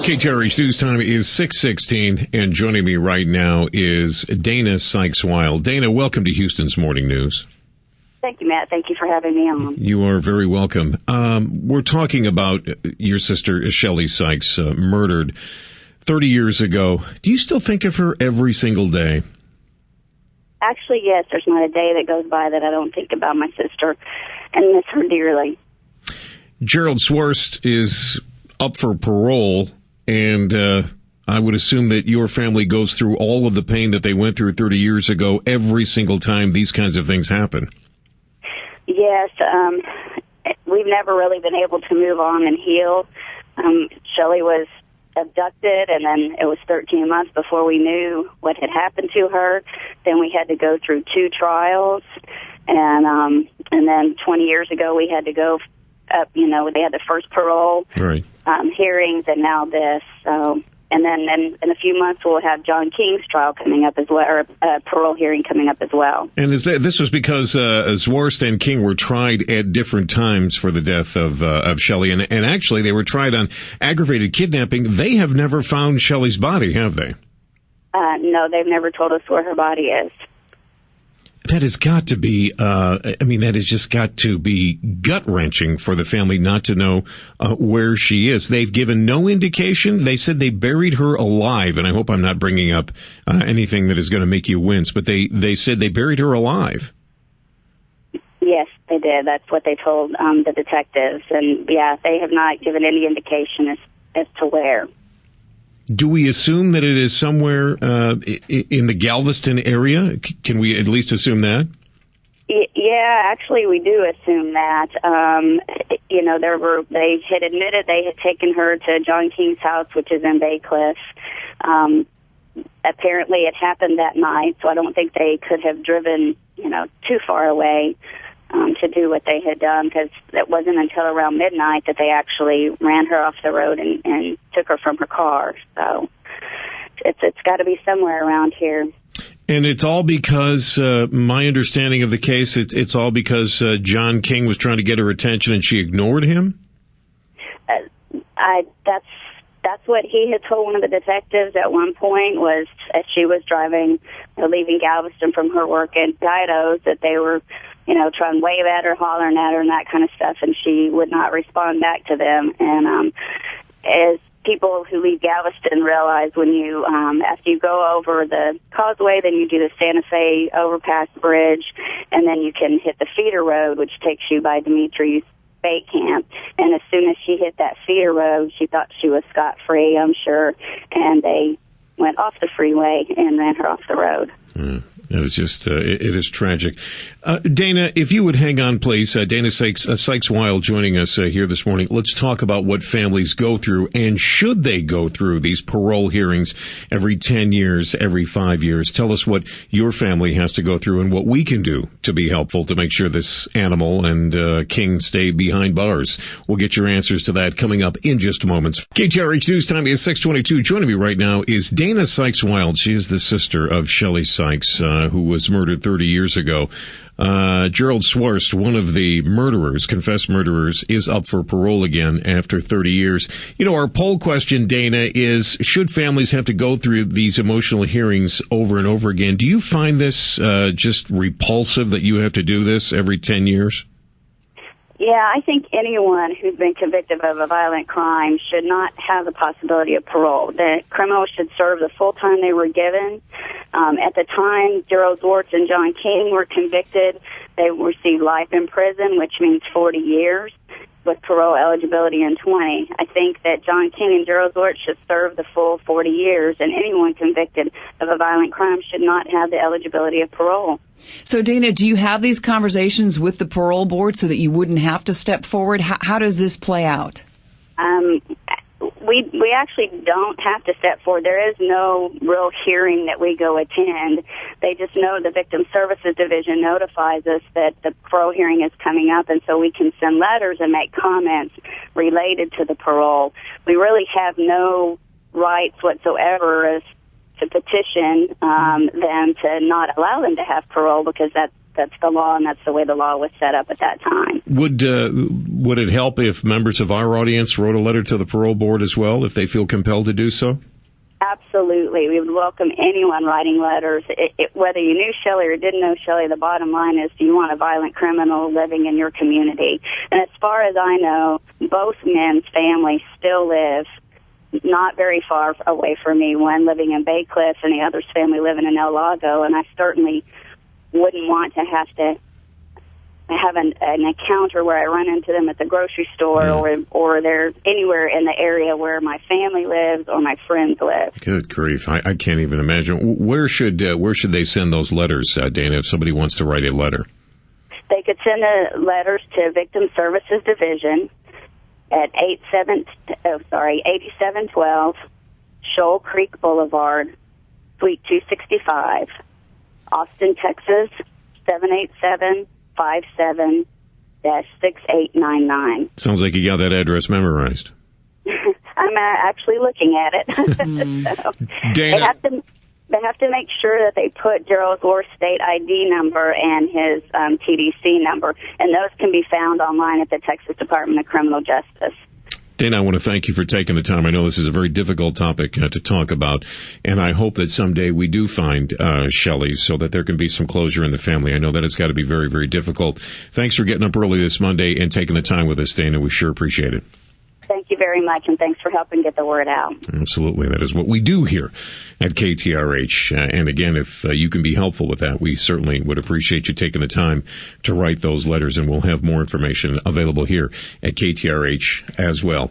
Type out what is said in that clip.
KTRH News Time is 6:16, and joining me right now is Dana Sikes-Wild. Dana, welcome to Houston's Morning News. Thank you, Matt. Thank you for having me on. You are very welcome. We're talking about your sister, Shelley Sikes, murdered 30 years ago. Do you still think of her every single day? Actually, yes. There's not a day that goes by that I don't think about my sister and miss her dearly. Gerald Swarst is up for parole, and I would assume that your family goes through all of the pain that they went through 30 years ago every single time these kinds of things happen. Yes. We've never really been able to move on and heal. Shelley was abducted, and then it was 13 months before we knew what had happened to her. Then we had to go through 2 trials, and then 20 years ago we had to go up, they had the first parole hearings, and now this. So, and then in a few months we'll have John King's trial coming up as well, or parole hearing coming up as well. And this was because Zwarst and King were tried at different times for the death of Shelley, and actually they were tried on aggravated kidnapping. They have never found Shelley's body, have they? No, they've never told us where her body is. That has got to be, that has just got to be gut-wrenching for the family not to know where she is. They've given no indication. They said they buried her alive, and I hope I'm not bringing up anything that is going to make you wince, but they said they buried her alive. Yes, they did. That's what they told the detectives, and yeah, they have not given any indication as to where. Do we assume that it is somewhere in the Galveston area? Can we at least assume that? Yeah, actually, we do assume that. They had admitted they had taken her to John King's house, which is in Bay Cliff. Apparently, it happened that night, so I don't think they could have driven, too far away to do what they had done, because it wasn't until around midnight that they actually ran her off the road and took her from her car. So it's got to be somewhere around here. And it's all because, my understanding of the case, it's all because John King was trying to get her attention and she ignored him? That's what he had told one of the detectives at one point, was as she was driving, leaving Galveston from her work at Guido's, that they were trying to wave at her, hollering at her, and that kind of stuff, and she would not respond back to them. And as people who leave Galveston realize, when you, after you go over the causeway, then you do the Santa Fe overpass bridge, and then you can hit the feeder road, which takes you by Demetrius Bait Camp. And as soon as she hit that feeder road, she thought she was scot-free, I'm sure, and they went off the freeway and ran her off the road. That is just, it is tragic. Dana, if you would hang on, please. Dana Sikes-Wild joining us here this morning. Let's talk about what families go through, and should they go through these parole hearings every 10 years, every 5 years. Tell us what your family has to go through and what we can do to be helpful to make sure this animal and King stay behind bars. We'll get your answers to that coming up in just moments. KTRH News Time is 6:22. Joining me right now is Dana Sikes-Wild. She is the sister of Shelley Sikes, who was murdered 30 years ago. Gerald Swarst, one of the murderers, confessed murderers, is up for parole again after 30 years. Our poll question, Dana, is should families have to go through these emotional hearings over and over again? Do you find this just repulsive that you have to do this every 10 years? Yeah, I think anyone who's been convicted of a violent crime should not have the possibility of parole. The criminals should serve the full time they were given. At the time Gerald Swartz and John King were convicted, they received life in prison, which means 40 years, with parole eligibility in 20. I think that John King and Gerald Swartz should serve the full 40 years, and anyone convicted of a violent crime should not have the eligibility of parole. So, Dana, do you have these conversations with the parole board so that you wouldn't have to step forward? How does this play out? We actually don't have to step forward. There is no real hearing that we go attend. They just know the Victim Services Division notifies us that the parole hearing is coming up, and so we can send letters and make comments related to the parole. We really have no rights whatsoever as to petition them to not allow them to have parole, because that's the law, and that's the way the law was set up at that time. Would it help if members of our audience wrote a letter to the parole board as well, if they feel compelled to do so? Absolutely. We would welcome anyone writing letters. Whether you knew Shelley or didn't know Shelley, the bottom line is, do you want a violent criminal living in your community? And as far as I know, both men's families still live not very far away from me, one living in Bay Cliff and the other's family living in El Lago, and I certainly wouldn't want to have an encounter where I run into them at the grocery store or they're anywhere in the area where my family lives or my friends live. Good grief. I can't even imagine. Where should they send those letters, Dana, if somebody wants to write a letter? They could send the letters to Victim Services Division at 8712 Shoal Creek Boulevard, Suite 265, Austin, Texas, 78757-6899. Sounds like you got that address memorized. I'm actually looking at it. So Dana, they have to make sure that they put Gerald Gore's state ID number and his TDC number, and those can be found online at the Texas Department of Criminal Justice. Dana, I want to thank you for taking the time. I know this is a very difficult topic to talk about, and I hope that someday we do find Shelley so that there can be some closure in the family. I know that it's got to be very, very difficult. Thanks for getting up early this Monday and taking the time with us, Dana. We sure appreciate it. Thank you very much, and thanks for helping get the word out. Absolutely. That is what we do here at KTRH. And again, if you can be helpful with that, we certainly would appreciate you taking the time to write those letters, and we'll have more information available here at KTRH as well.